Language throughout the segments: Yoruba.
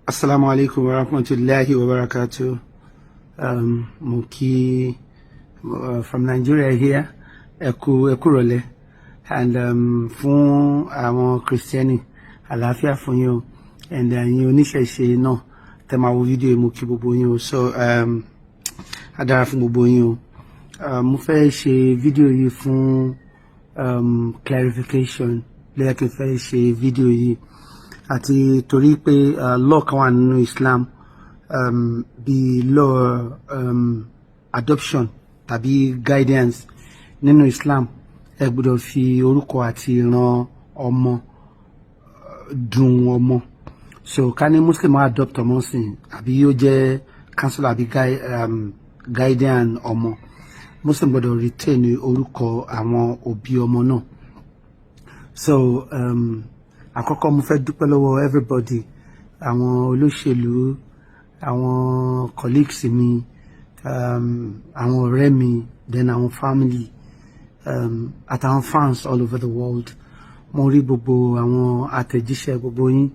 Assalamu alaikum wa rahmatullahi wa barakatuh. Muki from Nigeria here. Ekurole. And fún àwọn Christiani, àlàáfíà fún yín o. And yín oníṣẹ̀ṣe náà tẹ́ máa wo fídíò mo kí gbogbo yín o. So adára fún gbogbo yín o. Mo fẹ́ ṣe fídíò yìí fún clarification. Lẹ́yìn kí n fẹ́ ṣe fídíò yìí àti torí pé law kan wà nínú Islam bí law adoption tàbí guidance nínú Islam ẹ gbọ́dọ̀ fi orúkọ àti ìran ọmọ dùn ọmọ. So ká ní Muslim adopt ọmọ sìn àbí yóò jẹ́ counselor àbí guardian ọmọ, Muslim gbọ́dọ̀ retain orúkọ àwọn òbí ọmọ náà. So àkọ́kọ́ mo fẹ́ dúpẹ́ lọ́wọ́ everybody, àwọn olóṣèlú, àwọn colleagues mi, àwọn ọ̀rẹ́ mi, then àwọn family, àtàwọn fans all over the world. Mo rí gbogbo àwọn àtẹ̀jíṣẹ́ gbogbo yín,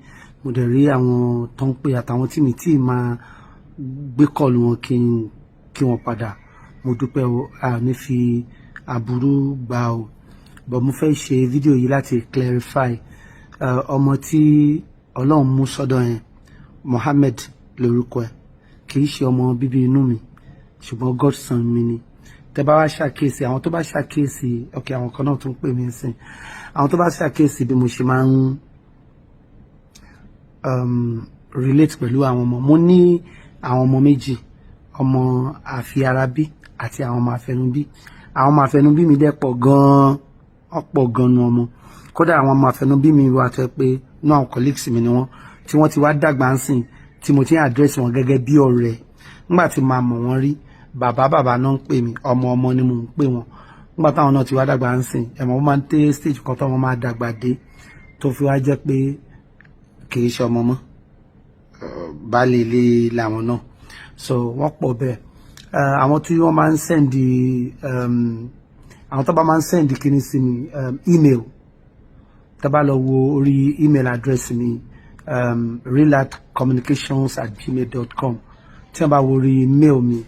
mo dẹ̀ rí àwọn tó ń pè àtàwọn tí mi tí máa gbé kọ́ọ̀lù wọn kí wọ́n padà. Mo dúpẹ́ o, ní fi aburú gbà o. But mo fẹ́ ṣe fídíò yìí láti clarify ọmọ tí Ọlọ́run mú sọ́dọ̀ yẹn, Mohammed lórúkọ ẹ̀, kì í ṣe ọmọ bíbí inú mi, ṣùgbọ́n godson mi ni. Tẹ́ bá wá ṣàkíyèsí, àwọn tó bá ṣàkíyèsí, okay, àwọn kan náà tún pè mí sìn, àwọn tó bá ṣàkíyèsí bí mo ṣe máa ń relate pẹ̀lú àwọn ọmọ. Mo ní àwọn ọmọ méjì, ọmọ àfiarabí àti àwọn ọmọ àfẹnubí. Àwọn ọmọ àfẹnubí mi dẹ̀ pọ̀ gan-an, ọ̀pọ̀ gan-an ọmọ. Kódà àwọn ọmọ àfẹnubí mi wà tó pé inú àwọn colleagues mi ni wọ́n, tí wọ́n ti wá dàgbà ń sìn, tí mo ti ń address wọn gẹ́gẹ́ bí ọ̀rẹ́. Nígbà tí màá mọ̀ wọ́n rí, bàbá náà ń pè mí, ọmọ ni mò ń pè wọ́n. Nígbà táwọn náà ti wá dàgbà ń sìn, wọ́n máa ń tẹ́ stage kan tó wọ́n máa dàgbà dé, tó fi wá jẹ́ pé kì í ṣe ọmọ mọ́, baálé ilé làwọn náà. So wọ́n pọ̀ bẹ́ẹ̀. Àwọn tí wọ́n máa ń send àwọn tó bá máa ń send kíní sí mi, email, tẹ́ bá lọ wo orí email address mi, realartcommunications@gmail.com. tí wọ́n bá wo orí mail mi,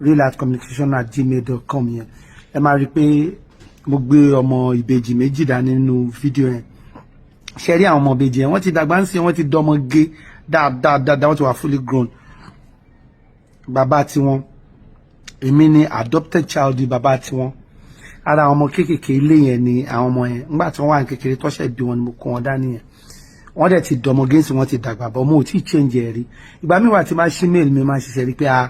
realartcommunications@gmail.com yẹn, ẹ máa rí pé mo gbé ọmọ ìbejì méjì dání nínú fídíò yẹn. Ṣé rí àwọn ọmọ ìbejì yẹn, wọ́n ti dàgbà ń sìn, wọ́n ti dọmọ gé dáadáa, wọ́n ti wà fully grown. Bàbá tiwọn, èmi ni adopted child bàbá tiwọn. Ara àwọn ọmọ kéékèèké ilé yẹn ni àwọn ọmọ yẹn. Nígbà tí wọ́n wà ní kékeré tọ́ṣẹ̀ bí wọn ni mo kó wọn dání yẹn. Wọ́n dẹ̀ ti dọmọ gẹ́ǹsì, wọ́n ti dàgbà, bọ́ mo ò tí ì change ẹ̀ rí. Ìgbà mi wà tí máa ṣí mail mi máa ṣiṣẹ́ rí pé àwọn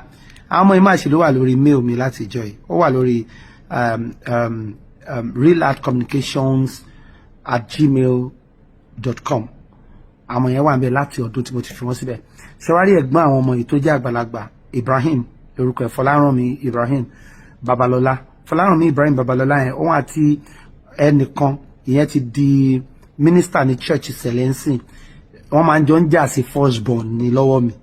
ọmọ yìí máa ṣe ló wà lórí mail mi láti ìjọ yìí. Ó wà lórí realartcommunications@gmail.com. Àwọn yẹn wà ń bẹ láti ọdún tí mo ti fi wọ́n síbẹ̀. Ṣé wá rí ẹ̀gbọ́n àwọn ọmọ yìí tó jẹ́ àgbàlagbà, Ibrahim lórúkọ ẹ̀, Fọlárànmí Ibrahim Babalọ́lá. Fọlárànmí Ibrahim Babalọ́lá yẹn, òun àti ẹnìkan ìyẹn ti di minister ní church Celestine. Wọ́n máa ń jọ ń jà sí first born ní lọ́wọ́ mi.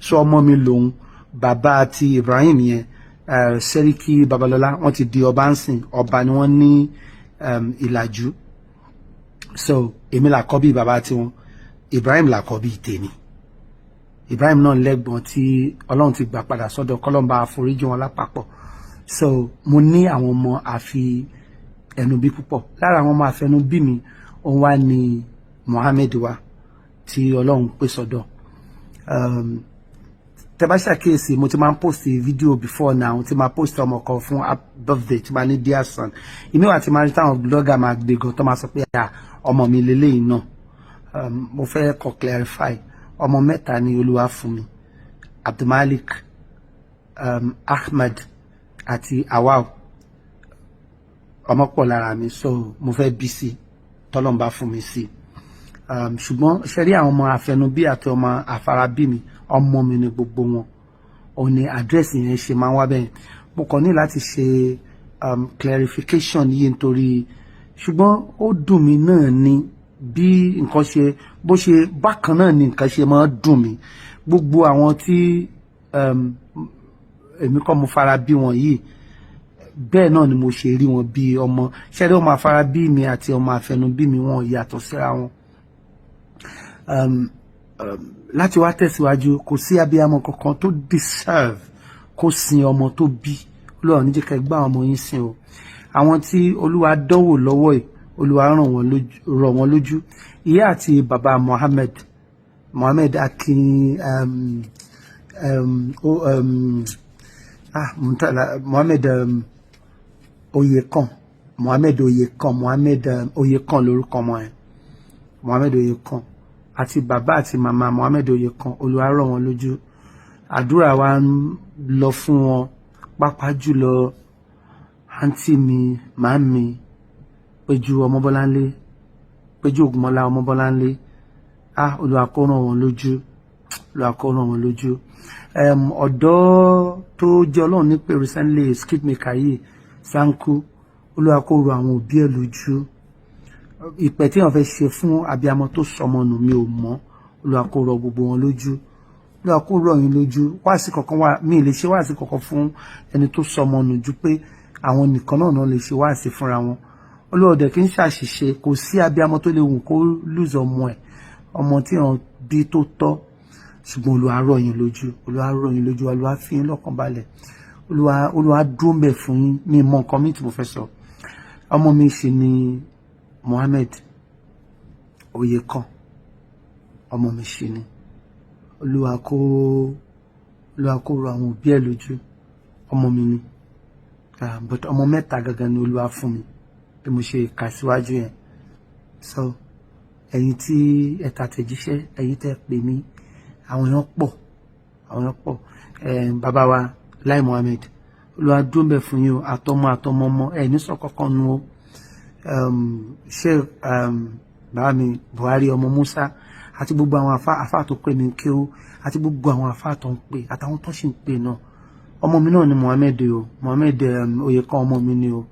So ọmọ mi lòun, bàbá àti Ibrahim yẹn, Sẹ́ríkì Babalọ́lá, wọ́n ti di ọba ń sìn, ọba ni wọ́n ní Ìlàjú. So èmi làkọ́bí bàbá tiwọn, Ibrahim làkọ́bí tèmi. Ibrahim náà lẹ́gbọ̀n tí Ọlọ́run ti gbà padà sọ́dọ̀, kọ́lọ́mbà àforíjì wọn lápapọ̀. So mo ní àwọn ọmọ àfi ẹnubí púpọ̀. Lára àwọn ọmọ àfẹnubí mi, òun wá ní Mohammed wa tí Ọlọ́run pè sọ́dọ̀. Tẹ́ bá ṣàkíyèsí, mo ti máa ń post fídíò before now, tí máa post ọmọ kan fún birthday tí máa ní dear son. Ìmí wà tí máa rí táwọn blogger máa gbé gan tó máa sọ pé ọmọ mi lélẹ́yìn náà. Mo fẹ́ kọ́ clarify, ọmọ mẹ́ta ni Olúwa fún mi, Abdulmalik, Ahmed àti Awal. Ọmọ pọ̀ lára mi, so mo fẹ́ bí sí tọ́lọ́run bá fún mi sí. Ṣùgbọ́n ṣe rí àwọn ọmọ àfẹnubí àti ọmọ àfarabí mi, ọmọ mi ni gbogbo wọn. Ó ní àdírẹ́sì yẹn ṣe máa ń wá bẹ́ẹ̀. Mo kàn ní láti ṣe clarification yìí nítorí, ṣùgbọ́n ó dùn mí náà ni bí nǹkan ṣe, bó ṣe bákan náà ni nǹkan ṣe máa ń dùn mí. Gbogbo àwọn tí èmi kọ́ mo fara bí wọn yìí, bẹ́ẹ̀ náà ni mo ṣe rí wọn bí ọmọ. Ṣé rí ọmọ àfarabí mi àti ọmọ àfẹnubí mi, wọn yàtọ̀ síra wọn. láti wá tẹ̀síwájú kò sí abiyamọ kankan tó deserve kó sin ọmọ tó bí. Olúwa ní jẹ́ ká gbá ọmọ yín sìn o. Àwọn tí Olúwa dánwò lọ́wọ́ yìí Olúwa rọ̀ wọ́n lójú. Ìyá àti bàbá Mohammed Akin Mohammed Oyekan lórúkọ ọmọ ẹ̀. Mohammed Oyekan àti bàbá àti màmá Mohammed Oyekan Olúwa rọ̀ wọ́n lójú. Àdúrà wa ń lọ fún wọn, pàápàá jùlọ àǹtí mi, màámi Péjú Ọmọbọ́láńlé, Péjú Ògúnmọ́lá Ọmọbọ́láńlé. Olúwa kó ràn wọ́n lójú, Olúwa kó ràn wọ́n lójú. Ọ̀dọ́ tó jẹ́ Ọlọ́run ní pé recently skit maker yìí Sanku, Olúwa kó rọ̀ àwọn òbí ẹ̀ lójú. Ìpẹ́ tí wọ́n fẹ́ ṣe fún abiyamọ tó sọmọ nù mi ò mọ̀, Olúwa kó rọ̀ gbogbo wọn lójú. Olúwa kó rọ̀ yín lójú. Wáàsí kankan wà, mi lè ṣe wáàsí kankan fún ẹni tó sọmọ nù ju pé àwọn nìkan náà lè ṣe wáàsí fúnra wọn. Olúwa dẹ̀ kì í ṣàṣìṣe, kò sí abiyamọ tó lè wù kó lose ọmọ ẹ̀, ọmọ tí wọ́n bí tó tọ́. Ṣùgbọ́n Olúwa rọ̀ yín lójú, Olúwa rọ̀ yín lójú, Olúwa fi yín lọ́kàn balẹ̀. Olúwa dúró ńbẹ̀ fún yín. Mi mọ nǹkan mi tí mo fẹ́ sọ. Ọmọ mi ṣì ni Mohammed Oyekan, ọmọ mi ṣì ni. Olúwa kó rọ̀ àwọn òbí ẹ̀ lójú. Ọmọ mi ni. But ọmọ mẹ́ta gangan ni Olúwa fún mi bí mo ṣe kà síwájú yẹn. So ẹ̀yin tí ẹ tàtẹ̀jíṣẹ́, ẹ̀yin tẹ́ pè mí, àwọn èèyàn pọ̀. Bàbá wa Lai Mohammed, Olúwa dúró ńbẹ̀ fún yín o, àtọmọ ẹ̀ ní sọ kankan nu o. Ṣé bàbá mi Buhari ọmọ Musa àti gbogbo àwọn àfáà tó pè mí kí ó, àti gbogbo àwọn àfáà tó ń pè àtàwọn tó sì ń pè náà. Ọmọ mi náà ni Mohammed o, Mohammed Oyekan ọmọ mi ni o.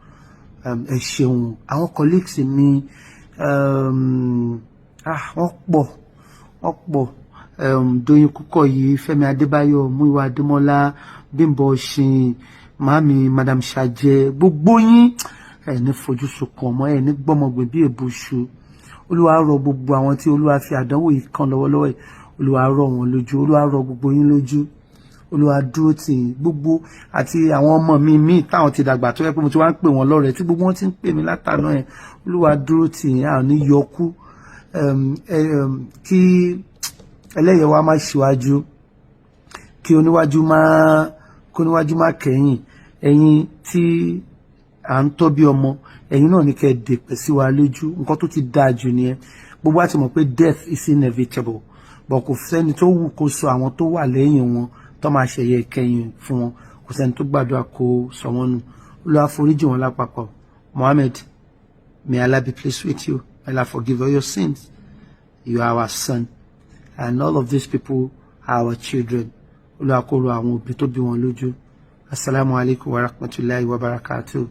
Ẹ ṣeun. Àwọn colleagues mi wọ́n pọ̀. Doyin Kúkọ̀yí, Fẹ́mi Adébáyọ̀, Múyìwá Adémọ́lá, Bímbọ́ Ṣìn, màámi Madam Ṣàjẹ́, gbogbo yín ẹ ní fojú sunkún ọmọ, ẹ ní gbọ́mọgbè bí èbùṣu. Olúwa rọ̀ gbogbo àwọn tí Olúwa fi àdánwò yìí kàn lọ́wọ́lọ́wọ́ yìí, Olúwa rọ̀ wọ́n lójú, Olúwa rọ̀ gbogbo yín lójú. Olúwa dúró tì yín gbogbo, àti àwọn ọmọ mi táwọn ti dàgbà tó yẹ pé mo ti wá ń pè wọ́n lọ́rẹ̀ẹ́ tí gbogbo wọn ti ń pè mí látàná ẹ̀. Olúwa dúró tì yín, a ò ní yọkú. Kí ẹlẹ́yẹ wa má ṣíwájú, kí oníwájú má kẹ́yìn. Ẹ̀yin tí à ń tọ́ bí ọmọ, ẹ̀yin náà ní kẹ́ dèpẹ̀ sí wa lójú. Nǹkan tó ti dáa jù nìyẹn. Gbogbo wa ti mọ̀ pé death is inevitable, but kò sẹ́ni tó wù kó sọ àwọn tó wà lẹ́yìn wọn tó máa ṣẹ̀yẹ kẹ́yìn fún wọn. Kò sẹ́ni tó gbàdúrà kó sọ wọ́n nù. Olúwa foríjì wọn lápapọ̀. Mohammed, may Allah be pleased with you. May Allah forgive all your sins. You are our son, and all of these people are our children. Olúwa kó rọ̀ àwọn òbí tó bí wọn lójú. Assalamu alaikum wa rahmatullahi wa barakatuh.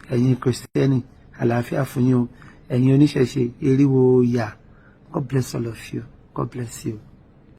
Ẹ̀yin Kristẹni, àlàáfíà fún yín o. Ẹ̀yin oníṣẹ̀ṣe, eriwo yà. God bless all of you. God bless you.